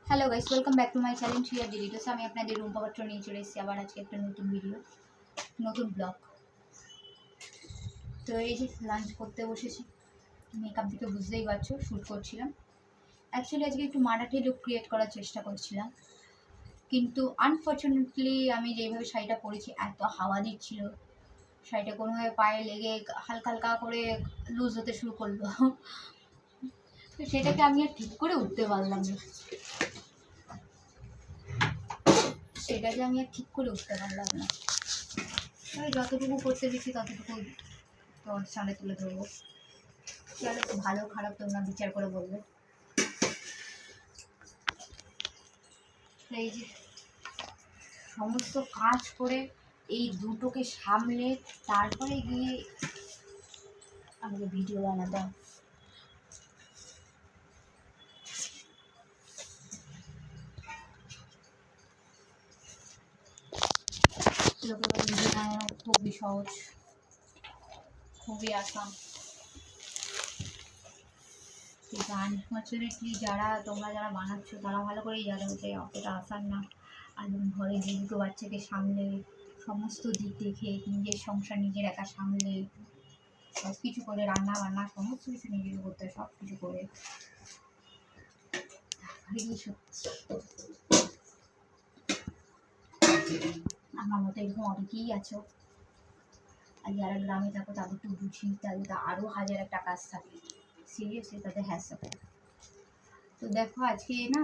Hello guys, welcome back to my channel শিয়ার ডিলিটোস। আমি আপনাদের রুম পাত্র নিয়ে চলে এসেছি আবার আজকে একটা নতুন ভিডিও, নতুন ব্লগ। তো এই যে লাঞ্চ করতে বসেছি, মেকআপ দিকে বুঝতেই পারছো, শ্যুট করছিলাম। অ্যাকচুয়ালি আজকে একটু মারাঠি লুক ক্রিয়েট করার চেষ্টা করছিলাম, কিন্তু আনফর্চুনেটলি আমি যেইভাবে শাড়িটা পরেছি এত হাওয়া দিচ্ছিল, শাড়িটা কোনোভাবে পায়ে লেগে হালকা হালকা করে লুজ হতে শুরু করলো। তো সেটাকে আমি আর ঠিক করে উঠতে পারলাম না, সেটাকে আমি আর ঠিক করে উঠতে পারলাম না। আমি যতটুকু করতে দিচ্ছি ততটুকু তোর সামনে তুলে ধরবো। চলো, ভালো খারাপ তোমরা বিচার করে বলবে। এই যে সমস্ত কাজ করে এই দুটোকে সামলে তারপরে গিয়ে আমাকে ভিডিও বানাতে হয়। লোকের ভিডিও বানানো খুবই সহজ, খুবই আসান, কিন্তু আনফর্চুনেটলি তোমরা যারা বানাচ্ছ তারা ভালো করেই জানো যে অতটা আসান না। আর ঘরে যে দুটো বাচ্চাকে সামলে, সমস্ত দিক দেখে, নিজের সংসার নিজের একা সামলে, সব কিছু করে, রান্না বান্না সমস্ত কিছু নিজের করতে, সব কিছু করে আমার মতো এরকম অনেকেই আছো। আর যারা গ্রামে থাকো তাদের একটু বুঝি, তাদের তো আরও হাজার একটা কাজ থাকে, সিরিয়াসলি তাদের হ্যাস থাকে। তো দেখো আজকে না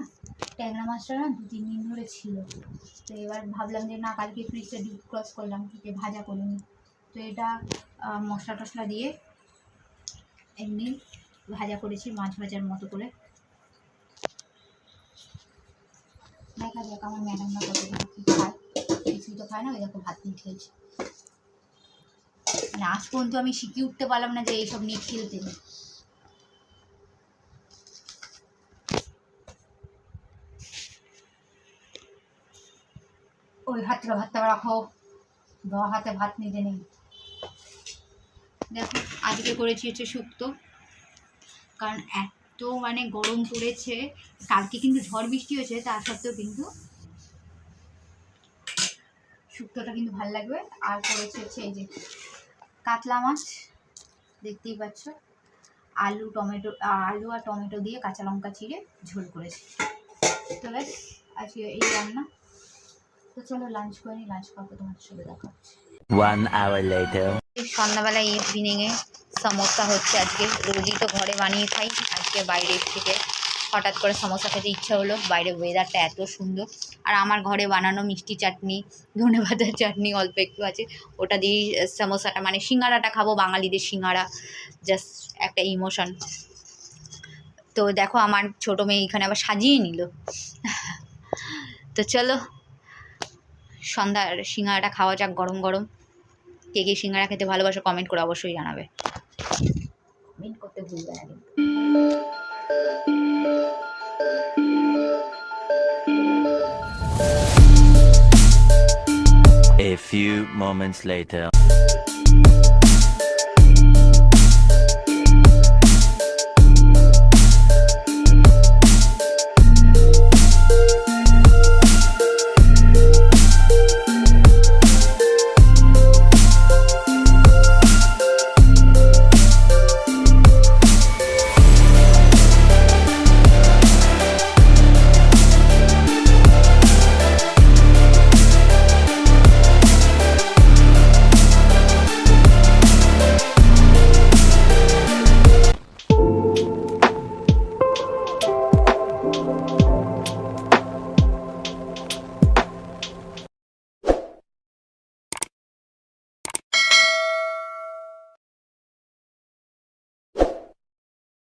ট্যাংরা মাছটা না 2-3 দিন ধরে ছিল। তো এবার ভাবলাম যে না, কালকে ফ্রিজটা ডিপ ক্রস করলাম, যে ভাজা করিনি। তো এটা মশলা টশলা দিয়ে এমনি ভাজা করেছি, মাছ ভাজার মতো করে। দেখা যাক আমার ম্যাডামরা কতটুকু কী খায়, কিছুই তো খায় না। ওই দেখো ভাত নিয়ে খেয়েছে, মানে আজ পর্যন্ত আমি শিখিয়ে উঠতে পারলাম না যে এইসব নিয়ে খেলতে নেই। ওই হাতটা ভাতটা রাখো, হাতে ভাত নিতে নেই। দেখো আজকে করেছি হচ্ছে শুক্তো, কারণ এত মানে গরম পড়েছে। কালকে কিন্তু ঝড় বৃষ্টি হয়েছে, তা সত্ত্বেও কিন্তু শুক্তোটা কিন্তু ভালো লাগবে। আর করেছি হচ্ছে এই যে কাতলা মাছ, দেখতেই পাচ্ছ, আলু আর টমেটো দিয়ে কাঁচা লঙ্কা চিড়ে ঝোল করেছি। তো ব্যাস আজকে এই রান্না। তো চলো লাঞ্চ করে নিই, লাঞ্চ করবো, তোমাদের সাথে দেখা হচ্ছে। 1 hour later. সন্ধ্যাবেলা ইভিনিংয়ে সমোসা হচ্ছে। আজকে রোজই তো ঘরে বানিয়ে খাই, আজকে বাইরের থেকে হঠাৎ করে সমোসা খেতে ইচ্ছা হলো। বাইরে ওয়েদারটা এত সুন্দর, আর আমার ঘরে বানানো মিষ্টি চাটনি, ধনেপাতার চাটনি অল্প একটু আছে, ওটা দিয়েই সমোসাটা, মানে সিঙ্গাড়াটা খাবো, বাঙালিদের সিঙ্গাড়া জাস্ট একটা ইমোশন। তো দেখো আমার ছোটো মেয়ে এখানে আবার সাজিয়ে নিল। তো চলো সন্ধ্যার সিঙ্গাড়াটা খাওয়া যাক গরম গরম। কে কে সিঙ্গাড়া খেতে ভালোবাসো কমেন্ট করে অবশ্যই জানাবে, কমেন্ট করতে ভুলবে না কিন্তু। A few moments later.